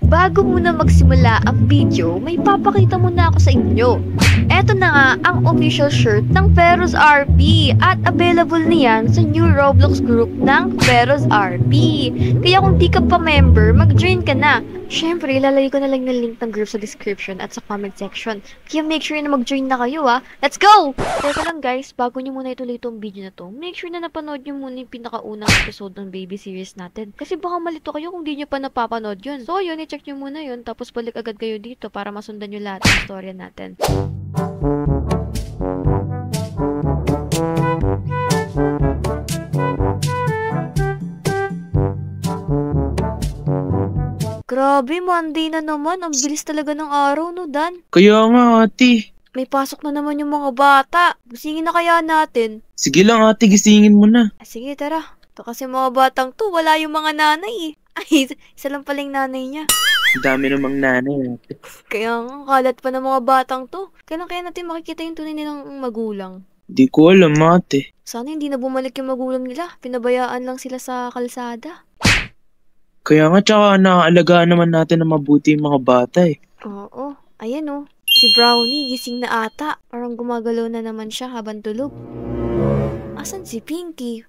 Bago muna magsimula ang video, may papakita muna ako sa inyo. Eto na nga ang official shirt ng Feroz RP at available niyan sa new Roblox group ng Feroz RP. Kaya kung di ka pa member, mag-join ka na. Syempre, ilalagay ko na lang ng link ng group sa description at sa comment section. Kaya make sure na mag-join na kayo ha. Let's go! Teka lang guys, bago nyo muna ituloy itong video na to, make sure na napanood nyo muna yung pinakaunang episode ng baby series natin. Kasi baka malito kayo kung di nyo pa napapanood yun. So yun, i-check nyo muna yun, tapos balik agad kayo dito para masundan nyo lahat ng storya natin. Grabe, Monday na naman. Ang bilis talaga ng araw, no, Dan? Kaya nga, ate. May pasok na naman yung mga bata. Gisingin na kaya natin? Sige lang, ate. Gisingin mo na. Sige, tara. Ito kasi mga batang to, wala yung mga nanay eh. Ay, isa lang palang nanay niya. Ang dami namang nanay, ate. Kaya nga, kalat pa ng mga batang to. Kailan kaya natin makikita yung tunay nilang magulang? Di ko alam, ate. Sana hindi na bumalik yung magulang nila. Pinabayaan lang sila sa kalsada. Kaya nga, tsaka naaalagaan naman natin na mabuti yung mga bata eh. Oo. Ayan oh. Si Brownie, gising na ata. Parang gumagalaw na naman siya habang tulog. Asan si Pinky?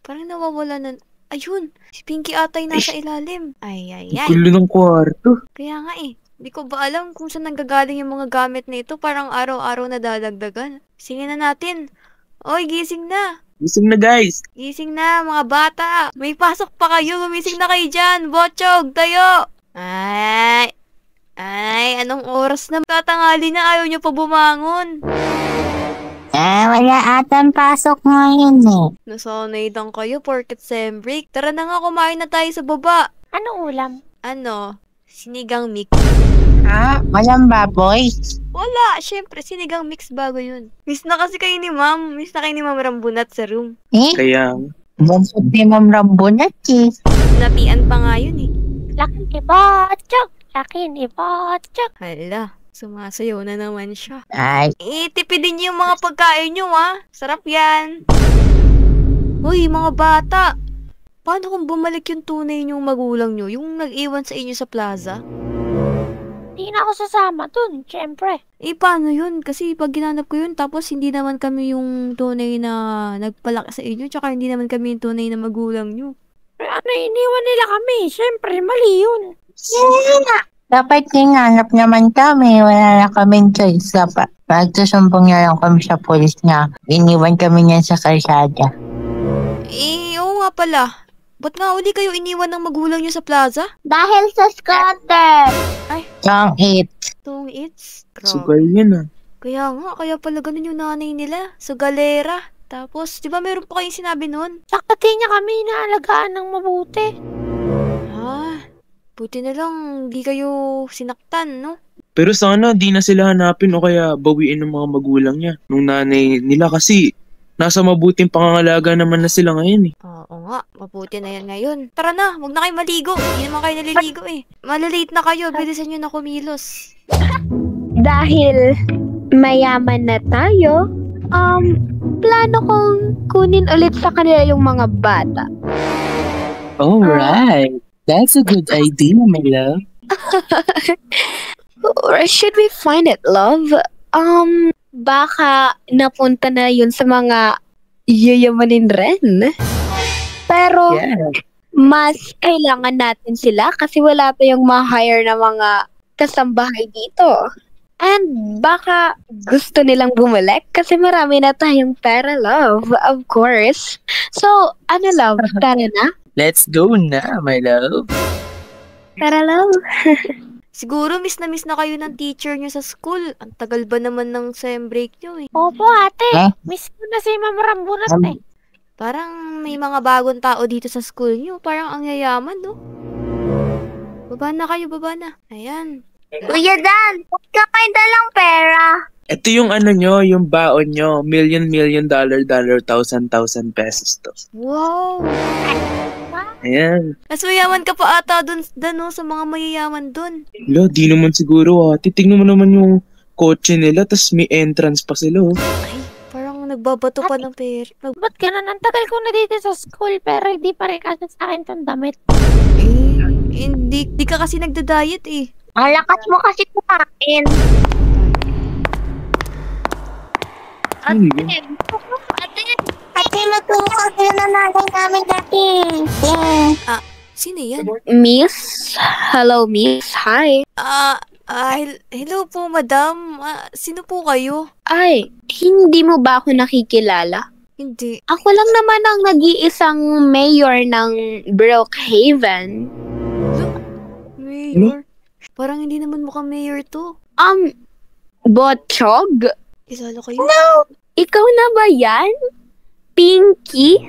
Parang nawawala na... Ayun! Si Pinky atay nasa ilalim. Ay. Gulo ng kwarto. Kaya nga eh. Hindi ko ba alam kung saan nanggagaling yung mga gamit na ito. Parang araw-araw na dadagdagan. Singin na natin. Oy, gising na! Gising na, guys! Gising na, mga bata! May pasok pa kayo! Gumising na kayo dyan! Botchog! Tayo! Ay, anong oras na? Tatangali na, ayaw nyo pa bumangon. Wala atang pasok ngayon eh. Nasanay lang kayo, porket sem break. Tara na nga, kumain na tayo sa baba. Anong ulam? Ano? Sinigang mix. Walang baboy? Wala, syempre, sinigang mix bago yun. Miss na kasi kayo ni ma'am. Miss na kayo ni ma'am Rambunat sa room. Kaya Bansot ni Ma'am Rambunat eh. Napian pa nga yun eh. Laki ni Botchok! Laki ni Botchok! Hala, sumasayaw na naman siya. Ay, Tipidin niyo yung mga pagkain niyo, ha? Sarap yan. Uy, mga bata. Paano kung bumalik yung tunay niyong magulang niyo? Yung nag-iwan sa inyo sa plaza? hindi na ako sasama dun, syempre. Paano yun? Kasi pag ginanap ko yun, tapos hindi naman kami yung tunay na nagpalaki sa inyo, tsaka hindi naman kami yung tunay na magulang niyo. Ano, iniwan nila kami. Syempre, mali yun. Dapat hinanap naman kami. Wala na kaming choice. Dapat magsusumbong na lang kami sa polis na iniwan kami niyan sa kalsada. Oo nga pala. Ba't nga uli kayo iniwan ng magulang niyo sa plaza? Dahil sa scatter! Ay, Song it. tong it's. sugal yun ah. Kaya nga, kaya pala ganun yung nanay nila. Sa galera. Tapos, di ba meron pa kayong sinabi nun? Saka di niya kami inaalagaan ng mabuti. Buti na lang, di kayo sinaktan, no? Pero sana di na sila hanapin o kaya bawiin ng mga magulang niya. Nung nanay nila kasi nasa mabuting pangangalaga naman na sila ngayon eh. Oo nga, mabuti na yan ngayon. Tara na, huwag na kayo maligo. Hindi naman kayo naliligo eh. Malalate na kayo, bilisan nyo na kumilos. Dahil mayaman na tayo, plano kong kunin ulit sa kanila yung mga bata. Alright. That's a good idea, my love. Or should we find it, love? Baka napunta na yun sa mga yayamanin rin. Pero, Yeah. mas kailangan natin sila kasi wala tayong ma-hire na mga kasambahay dito. And baka gusto nilang bumalik kasi marami na tayong pera, love. Of course. So, ano, love? Tara na? Let's go na, my love. Tara, love. Siguro miss na kayo ng teacher nyo sa school. Ang tagal ba naman ng sem break nyo eh. Opo, ate. Miss ko na si Ma'am Rambunat eh. Parang may mga bagong tao dito sa school nyo. Parang ang yayaman, no? Baba na kayo, baba na. Ayan. Kuya Dan, huwag ka kayo dalang pera. Ito yung ano nyo, yung baon nyo. $1,000,000, $1,000 pesos to. Wow! Ayan. Mas mayaman ka pa ata dun, no, sa mga mayayaman dun. Lo, di naman siguro ah. Titignan mo naman yung kotse nila, tas may entrance pa sila oh. Ay, parang nagbabato pa ng pera. Ba't ganun? Ang tagal ko na dito sa school pero hindi pa rin kasi sa akin tong damit. Hindi ka kasi nagda-diet eh. Ang lakas mo kasi kumain. Ano yun? Ate, magtulong ka na nanay namin dati. Sino yan? Miss? Hello, Miss. Hi. Hello po, madam. Sino po kayo? Ay, hindi mo ba ako nakikilala? Hindi. Ako lang naman ang nag-iisang mayor ng Brookhaven. Mayor? Parang hindi naman mukhang mayor to. Botchog? Isalo kayo? Ikaw na ba yan? Pinky?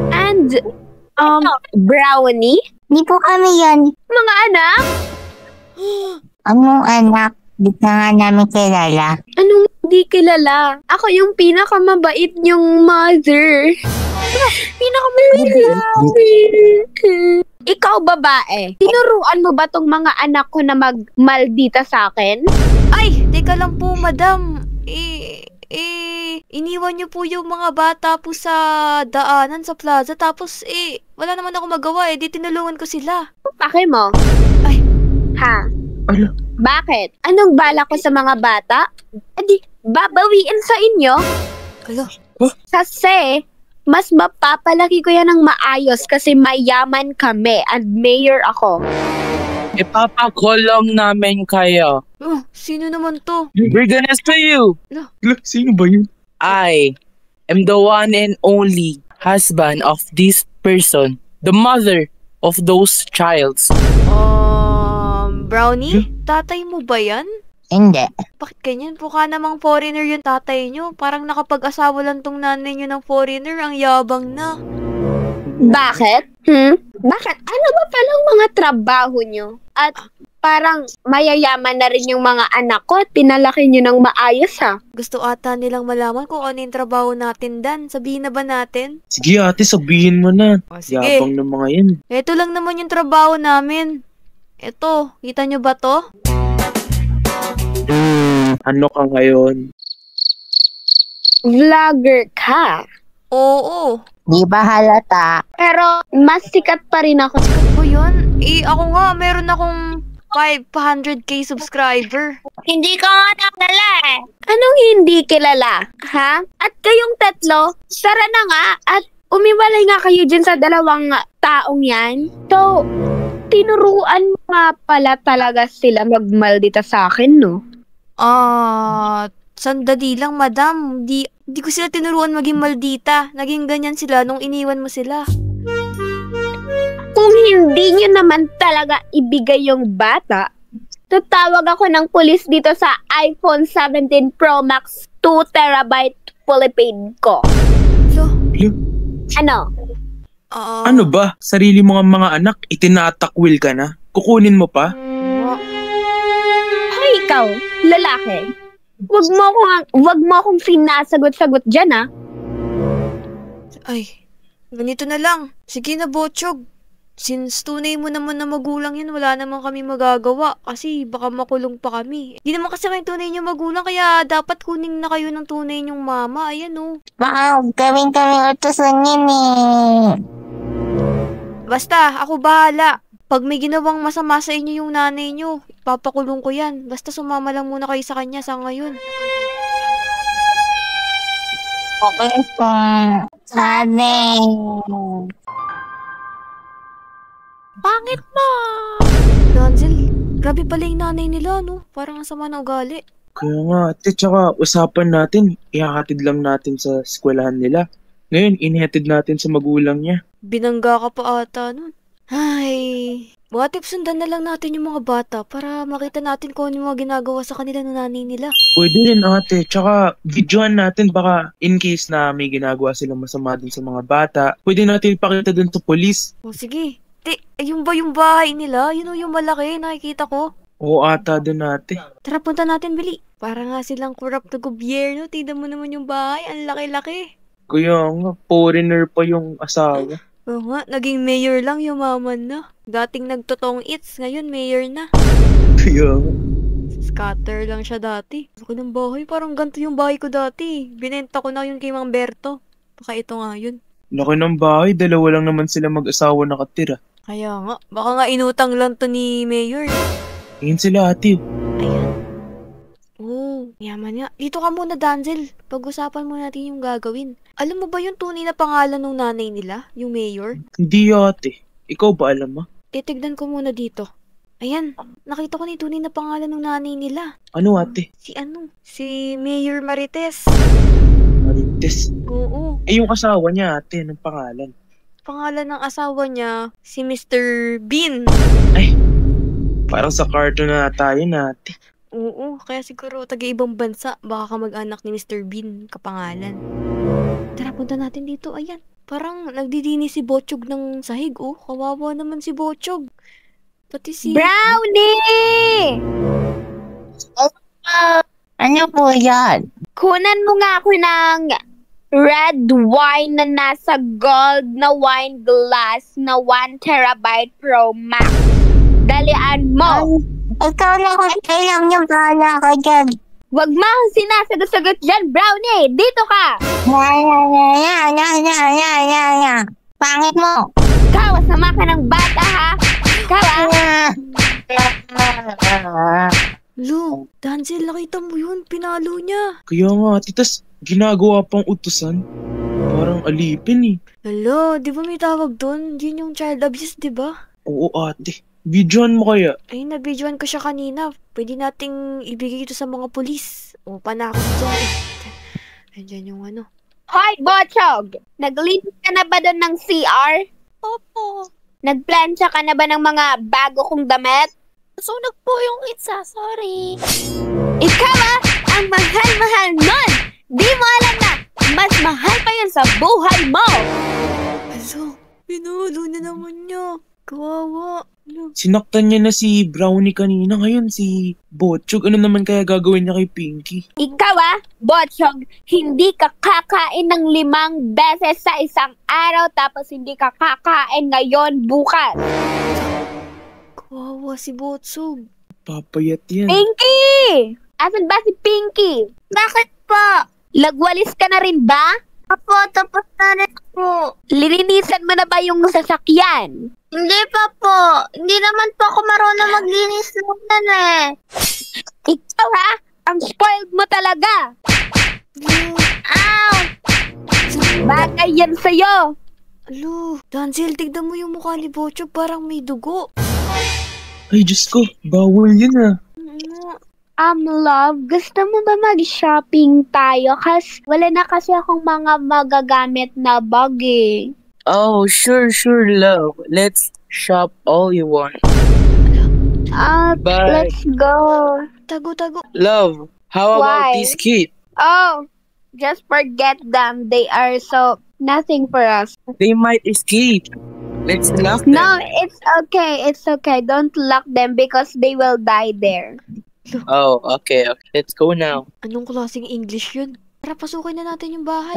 And, Brownie? Di po kami yan. Mga anak? Anong anak? Di ka nga namin kilala. Anong di kilala? Ako yung pinakamabait yung mother. Pinakamabait namin. Ikaw, babae, tinuruan mo ba tong mga anak ko na magmaldita sa akin? Ay, teka lang po, madam. Iniwan niyo po yung mga bata po sa daanan sa plaza. Tapos, wala naman ako magawa di tinulungan ko sila. Pake mo? Ay. Ha? Ala, Bakit? Anong bala ko sa mga bata? Edi, babawiin sa inyo? Ala. Kasi, mas mapapalaki ko yan ng maayos kasi mayaman kami and mayor ako. Ipapakulong namin kayo. Sino naman to? We're gonna sue you. ala, sino ba yun? I am the one and only husband of this person, the mother of those childs. Brownie? Tatay mo ba yan? Hindi. Bakit ganyan? Mukha namang foreigner yung tatay nyo. Parang nakapag-asawa lang tong nanay nyo ng foreigner. Ang yabang na. Bakit? Bakit? Ano ba palang mga trabaho nyo? At parang mayayaman na rin yung mga anak ko at pinalaki nyo ng maayos ha. Gusto ata nilang malaman kung ano yung trabaho natin, Dan. Sabihin na ba natin? Sige ate, sabihin mo na. Sige. Yabang ng mga yan. Ito lang naman yung trabaho namin. Ito, kita nyo ba to? Ano ka ngayon? Vlogger ka. Oo. Di ba halata? Pero mas sikat pa rin ako. Ano yun? Ako nga, meron akong 500k subscriber. Hindi ko nga nakala eh. Anong hindi kilala? Ha? At kayong tatlo, sara na nga at umiwalay nga kayo dyan sa dalawang taong yan. So, tinuruan mo nga pala talaga sila magmaldita sa akin, no? Sandali lang, madam. Di ko sila tinuruan maging maldita. Naging ganyan sila nung iniwan mo sila. Kung hindi nyo naman talaga ibigay yung bata, tatawag ako ng pulis dito sa iPhone 17 Pro Max 2TB Philippine ko. So, Ano? Ano ba? Sarili mo nga mga anak, itinatakwil ka na? Kukunin mo pa? Hoy, ikaw, lalaki. Wag mo akong sinasagot-sagot dyan, ha? Ay, ganito na lang. Sige na, Botchog. Since tunay mo naman na magulang yun, wala naman kami magagawa. Kasi baka makulong pa kami. Di naman kasi kayo tunay niyong magulang, kaya dapat kunin na kayo ng tunay niyong mama. Ayan o. Baka gawin kami utusan yan eh. Basta, ako bahala. Pag may ginawang masama sa inyo yung nanay niyo, papakulong ko yan. Basta sumama lang muna kayo sa kanya sa ngayon. Okay po. Ate. Pangit na! Danzel, grabe pala yung nanay nila, no? Parang ang sama na ugali. Kaya nga ate, tsaka usapan natin, ihahatid lang natin sa eskwelahan nila. Ngayon, inihatid natin sa magulang niya. Binangga ka pa ata nun. Ay, what if sundan na lang natin yung mga bata para makita natin kung ano yung mga ginagawa sa kanila ng nanay nila. Pwede rin ate, tsaka videohan natin baka in case na may ginagawa silang masama dun sa mga bata. Pwede natin ipakita dun sa polis. O sige, yung ba yung bahay nila? Yun o yung malaki, nakikita ko. Oo ata dun ate. Tara, punta natin, Bili. Para nga silang corrupt na gobyerno. Tignan mo naman yung bahay, ang laki-laki. Kaya nga, foreigner pa yung asawa. Oo nga, naging mayor lang, yumaman na. Dating nagtotong its, ngayon mayor na. Kaya nga. Scatter lang siya dati. Ako ng bahay, parang ganito yung bahay ko dati. Binenta ko na yun kay Mang Berto. Baka ito nga yun. Laki ng bahay, dalawa lang naman sila mag-asawa nakatira. Kaya nga, baka nga inutang lang to ni Mayor. Tingin sila ate. Ayan. Oo, yaman nga. Dito ka muna, Danzel. Pag-usapan mo natin yung gagawin. Alam mo ba yung tunay na pangalan ng nanay nila? Yung Mayor? Hindi ate. Ikaw ba alam mo? Titignan ko muna dito. Ayan, nakita ko na yung tunay na pangalan ng nanay nila. Ano ate? Si Mayor Marites. Marites. Oo. Eh yung asawa niya ate, anong pangalan? Pangalan ng asawa niya, si Mr. Bean. Parang sa cartoon na tayo na ate. Oo, kaya siguro taga-ibang bansa. Baka kamag-anak ni Mr. Bean kapangalan. Tara, punta natin dito. Ayan. Parang nagdidini si Botchog ng sahig. Oh, kawawa naman si Botchog. Pati si... Brownie! Ano po yan? Kunan mo nga ako ng red wine na nasa gold na wine glass na 1 terabyte Pro Max. Dalian mo! Ikaw na kailang yung bahala ka dyan. Wag mo akong sinasagot-sagot dyan, Brownie! Dito ka! Pangit mo. Ikaw, sama ka ng bata, ha? Ikaw, Lo, Danzel, nakita mo yun. Pinalo niya. Kaya nga ate, tas ginagawa pang utusan. Parang alipin eh. Alo, di ba may tawag doon? Yun yung child abuse, di ba? Oo ate. Videoan mo kaya? Ay, nabidyoan ko siya kanina. Pwede nating ibigay ito sa mga pulis. O, panakot dyan. Andyan yung ano. Hoy, Botchog! Naglinis ka na ba doon ng CR? Opo. Nagplansya ka na ba ng mga bago kong damit? Nasunog po yung itsa, sorry. Ikaw ang mahal-mahal nun! Di mo alam na mas mahal pa yun sa buhay mo! Alo, pinulo na naman niya. Kawawa. Alo. Sinaktan niya na si Brownie kanina. Ngayon si Botchog. Ano naman kaya gagawin niya kay Pinky? Ikaw Botchog, hindi ka kakain ng 5 beses sa isang araw tapos hindi ka kakain ngayon bukas. Kawawa si Botsog. Papayat yan. Pinky! Asan ba si Pinky? Bakit po? Lagwalis ka na rin ba? Apo, tapos na rin po. Lilinisan mo na ba yung sasakyan? Hindi pa po. Hindi naman po ako marunong maglinis naman eh. Ikaw ang spoiled mo talaga. Ow! Bagay yan sa'yo. Alo, Danzel, tignan mo yung mukha ni Botsog. Parang may dugo. Ay, Diyos ko. Bawal yun ah. Love, gusto mo ba mag-shopping tayo? Wala na kasi akong mga magagamit na bag eh. Oh, sure, love. Let's shop all you want. Bye. Let's go. Tago. Love, how about Why? this kid? Oh, just forget them. They are so nothing for us. They might escape. Let's lock them. No, it's okay. It's okay. Don't lock them because they will die there. Oh, okay. Let's go now. Anong klaseng English yun? Tara, pasukin na natin yung bahay.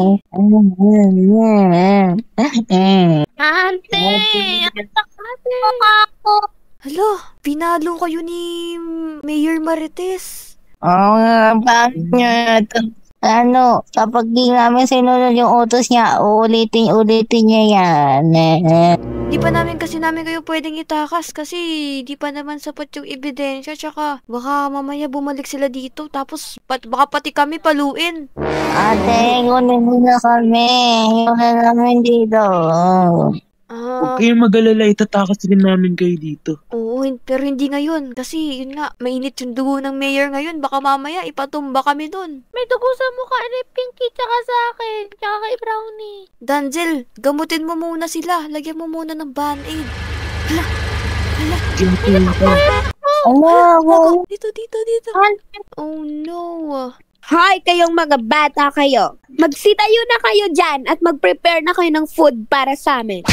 Ate! Hala, pinalo kayo ni Mayor Marites. Oo nga, bakit niya ito? Ano, kapag di namin sinunod yung utos niya, ulitin niya yan. Di pa namin kayo pwedeng itakas kasi di pa naman sapat yung ebidensya. Tsaka baka mamaya bumalik sila dito tapos baka pati kami paluin. Ate, ngunin mo na kami. Ngunin namin dito. Huwag kayong mag-alala. Itatakas din namin kayo dito. Oo, pero hindi ngayon. Kasi yun nga, mainit yung dugo ng mayor ngayon. Baka mamaya ipatumba kami dun. May dugo sa mukha ni Pinky tsaka sa akin. Tsaka kay Brownie. Danzel, gamutin mo muna sila. Lagyan mo muna ng band-aid. Hala. Dito. Oh no. Hi, kayong mga bata kayo. Magsitayo na kayo dyan at mag-prepare na kayo ng food para sa amin.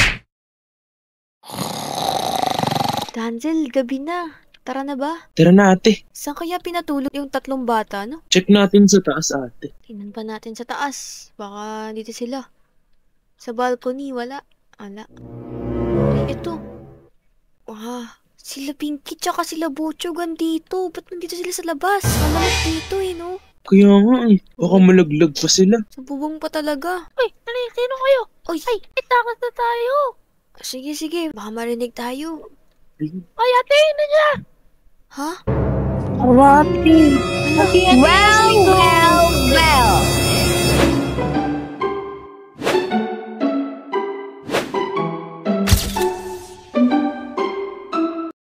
Danzel, gabi na. Tara na ba? Tara na ate. Saan kaya pinatulog yung 3 bata, no? Check natin sa taas ate. Tingnan pa natin sa taas. Baka dito sila. Sa balcony, wala. Ala. Ay, ito. Sila Pinky tsaka sila Botchog andito. Ba't nandito sila sa labas? Malamig dito no? Kaya nga eh. Baka malaglag pa sila. Sa bubong pa talaga. Ay, sino kayo? Ay, itakas na tayo. Sige, baka marinig tayo. Ay, ate, yun na niya. Ha? Ate, Ate,